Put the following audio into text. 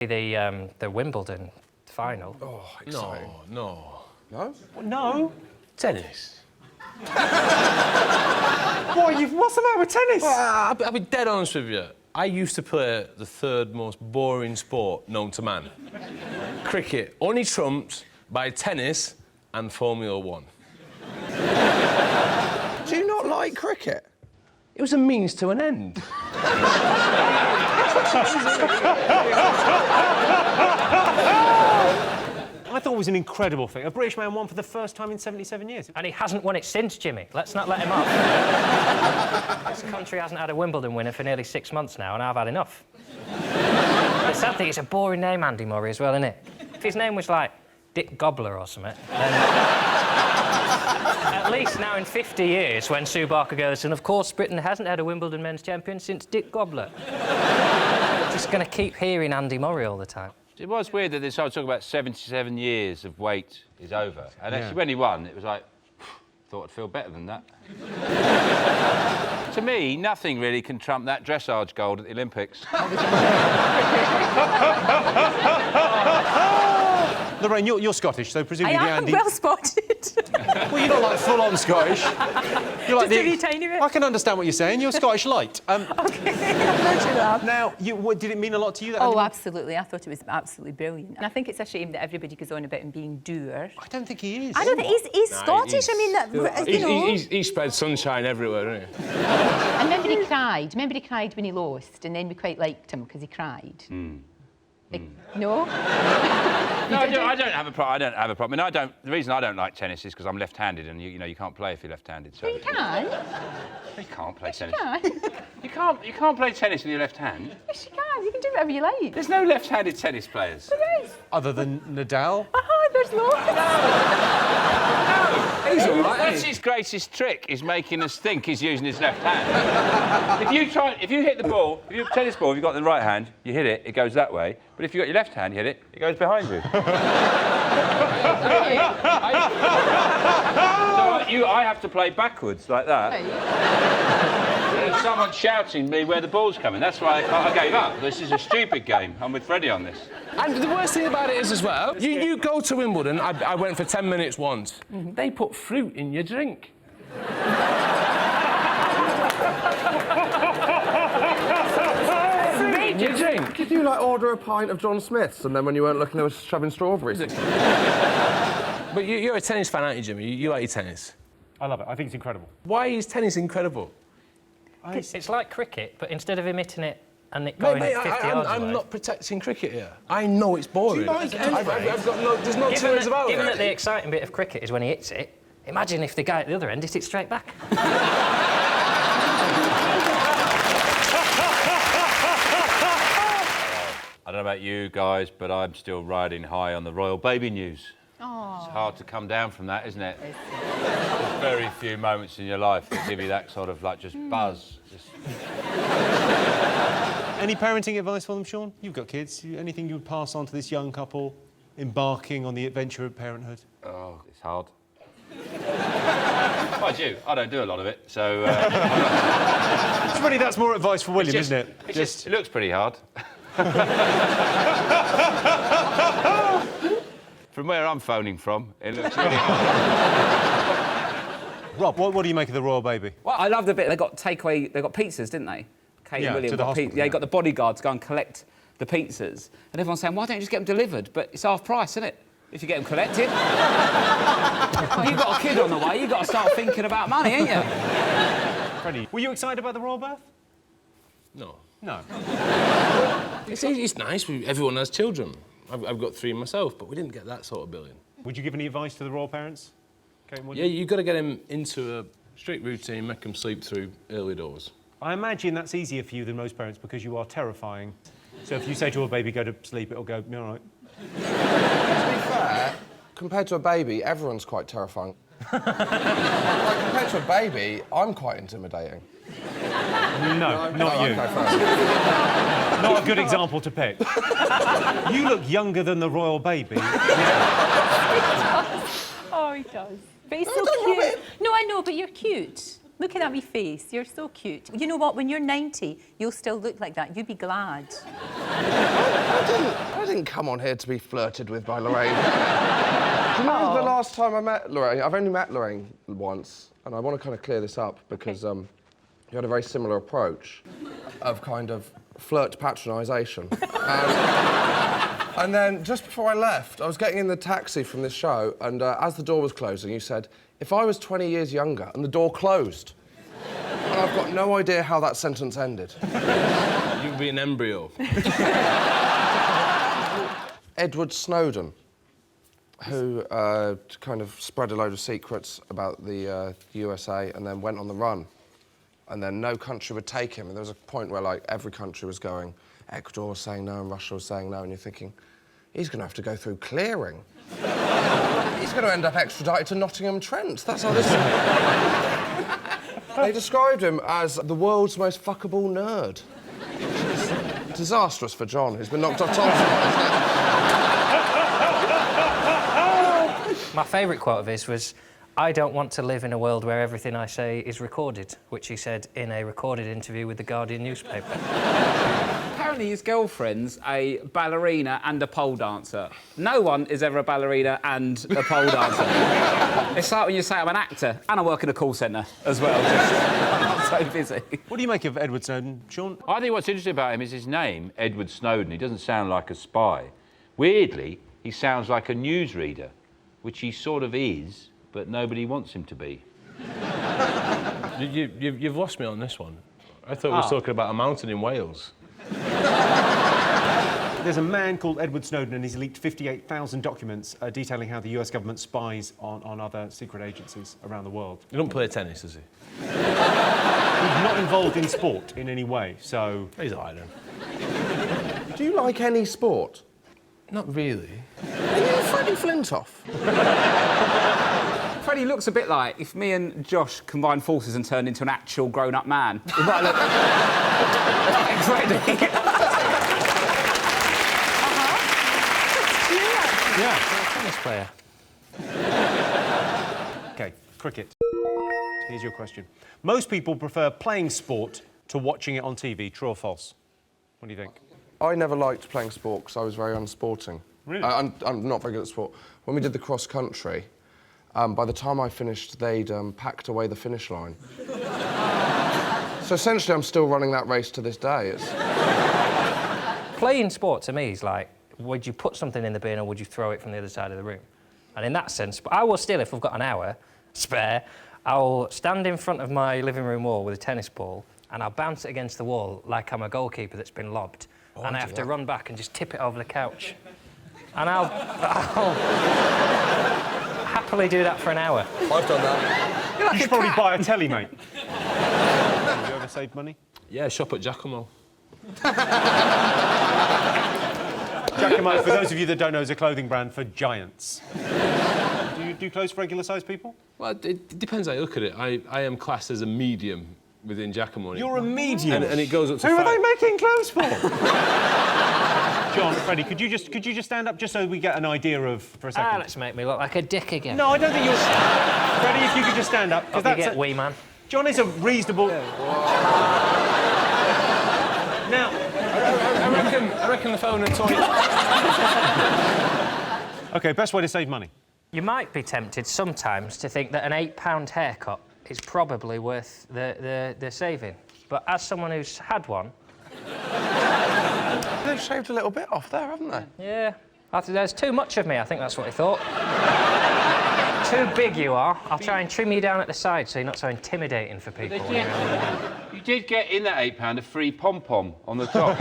The Wimbledon final. Oh, exciting. No. No? No. Tennis. What's the matter with tennis? Well, I'll be dead honest with you. I used to play the third most boring sport known to man. Cricket, only trumped by tennis and Formula 1. Do you not like cricket? It was a means to an end. I thought it was an incredible thing. A British man won for the first time in 77 years. And he hasn't won it since, Jimmy. Let's not let him off. This country hasn't had a Wimbledon winner for nearly 6 months now, and I've had enough. The sad thing, it's a boring name, Andy Murray, as well, isn't it? If his name was, like, Dick Gobbler or something, then... At least now in 50 years, when Sue Barker goes, and of course Britain hasn't had a Wimbledon men's champion since Dick Gobbler. Just going to keep hearing Andy Murray all the time. It was weird that this whole talk about 77 years of wait is over. And actually, when he won, it was like, thought I'd feel better than that. To me, nothing really can trump that dressage gold at the Olympics. Lorraine, you're Scottish, so presumably Andy... well spotted. Well, you're not, like, full-on Scottish. You're like Just a wee tiny bit. I can understand what you're saying. You're Scottish light. OK, Now, did it mean a lot to you? That absolutely. I thought it was absolutely brilliant. And I think it's a shame that everybody goes on about him being dour. I don't think he is. I don't think he's Scottish. I mean, you know... He spread sunshine everywhere, didn't he? And remember he cried. Remember he cried when he lost, and then we quite liked him because he cried. Like, no? No, I don't have a problem. I don't have a problem. I mean, the reason I don't like tennis is because I'm left-handed, and you know you can't play if you're left-handed. So you can. You can't play tennis. You can. You can't play tennis with your left hand. Yes, you can. You can do whatever you like. There's no left-handed tennis players. There is. Other than Nadal? There's no. He's all right. That's his greatest trick, is making us think he's using his left hand. if you hit the ball, if you tennis ball, if you've got the right hand, you hit it, it goes that way. But if you've got your left hand, you hit it, it goes behind you. I have to play backwards like that. There's someone shouting me where the ball's coming. That's why I gave up. This is a stupid game. I'm with Freddie on this. And the worst thing about it is, as well, you go to Wimbledon, I went for 10 minutes once. They put fruit in your drink. Your drink. Did you, like, order a pint of John Smith's, and then when you weren't looking, they were shoving strawberries? But you're a tennis fan, aren't you, Jimmy? You like your tennis. I love it. I think it's incredible. Why is tennis incredible? It's like cricket, but instead of him hitting it and it going 50 yards away... I'm not protecting cricket here. I know it's boring. Do you like it? I've got no... There's no two ways about it. Given that the exciting bit of cricket is when he hits it, imagine if the guy at the other end hit it straight back. I don't know about you guys, but I'm still riding high on the royal baby news. Oh. It's hard to come down from that, isn't it? There's very few moments in your life that give you that sort of, like, just buzz. Any parenting advice for them, Sean? You've got kids. Anything you would pass on to this young couple embarking on the adventure of parenthood? Oh, it's hard. Mind you, I don't do a lot of it, so... Really, that's more advice for William, isn't it? It looks pretty hard. From where I'm phoning from, it looks really hard. Rob, what do you make of the royal baby? Well, I love the bit they got takeaway. They got pizzas, didn't they? Kate and William got pizzas. Yeah, you got the bodyguards go and collect the pizzas, and everyone's saying, "Why don't you just get them delivered?" But it's half price, isn't it? If you get them collected. You've got a kid on the way. You've got to start thinking about money, ain't you? Freddie, were you excited about the royal birth? No. No. It's nice. Everyone has children. I've got 3 myself, but we didn't get that sort of billion. Would you give any advice to the royal parents? Yeah, you've got to get him into a strict routine, make him sleep through early doors. I imagine that's easier for you than most parents because you are terrifying. So if you say to a baby, go to sleep, it'll go, all right. To be fair, compared to a baby, everyone's quite terrifying. Like, compared to a baby, I'm quite intimidating. No, not you. Okay, not a good example to pick. You look younger than the royal baby. Oh, he does. But he's so cute. No, I know, but you're cute. Look at that wee face. You're so cute. You know what? When you're 90, you'll still look like that. You'd be glad. I didn't come on here to be flirted with by Lorraine. Do you know the last time I met Lorraine? I've only met Lorraine once, and I want to kind of clear this up because you had a very similar approach of kind of flirt patronisation. And then, just before I left, I was getting in the taxi from this show, and as the door was closing, you said, if I was 20 years younger, and the door closed. And I've got no idea how that sentence ended. You'd be an embryo. Edward Snowden, who kind of spread a load of secrets about the USA and then went on the run. And then no country would take him. And there was a point where, like, every country was going, Ecuador was saying no and Russia was saying no, and you're thinking, he's going to have to go through clearing. He's going to end up extradited to Nottingham-Trent. That's how this is. They described him as the world's most fuckable nerd. Which is disastrous for John, who's been knocked off twice. My favourite quote of his was, I don't want to live in a world where everything I say is recorded, which he said in a recorded interview with the Guardian newspaper. Apparently his girlfriend's a ballerina and a pole dancer. No one is ever a ballerina and a pole dancer. It's like when you say I'm an actor and I work in a call centre as well. I'm so busy. What do you make of Edward Snowden, Sean? I think what's interesting about him is his name, Edward Snowden. He doesn't sound like a spy. Weirdly, he sounds like a newsreader, which he sort of is, but nobody wants him to be. You've lost me on this one. I thought we were talking about a mountain in Wales. There's a man called Edward Snowden and he's leaked 58,000 documents detailing how the US government spies on other secret agencies around the world. You don't play tennis, does he? He's not involved in sport in any way, so... He's all right then. Do you like any sport? Not really. Are you Freddie Flintoff? Freddie looks a bit like if me and Josh combined forces and turned into an actual grown-up man. He might look like Freddie. Yeah. Tennis player. OK, cricket. Here's your question. Most people prefer playing sport to watching it on TV, true or false? What do you think? I never liked playing sport because I was very unsporting. Really? I'm not very good at sport. When we did the cross-country, by the time I finished, they'd packed away the finish line. So essentially, I'm still running that race to this day. Playing sport, to me, is like, would you put something in the bin or would you throw it from the other side of the room? And in that sense, but I will still, if we've got an hour spare, I'll stand in front of my living room wall with a tennis ball and I'll bounce it against the wall like I'm a goalkeeper that's been lobbed. And I have to run back and just tip it over the couch. And I'll happily do that for an hour. I've done that. You should probably buy a telly, mate. Have you ever saved money? Yeah, shop at Giacomo. Giacomo, for those of you that don't know, is a clothing brand for giants. Do you do clothes for regular-sized people? Well, it depends how you look at it. I am classed as a medium within Giacomo. You're a medium? And it goes up to Who are five. they making clothes for? John, Freddie, could you just stand up just so we get an idea of, for a second? Let's make me look like a dick again. No, I don't think you're... Freddie, if you could just stand up. Up you get, wee man. John is a reasonable... Now... I reckon the phone and toilet... OK, best way to save money. You might be tempted sometimes to think that an £8 haircut is probably worth the saving. But as someone who's had one... They've shaved a little bit off there, haven't they? Yeah. There's too much of me, I think that's what he thought. Too big you are. I'll try and trim you down at the side so you're not so intimidating for people. You did get in that £8 a free pom-pom on the top.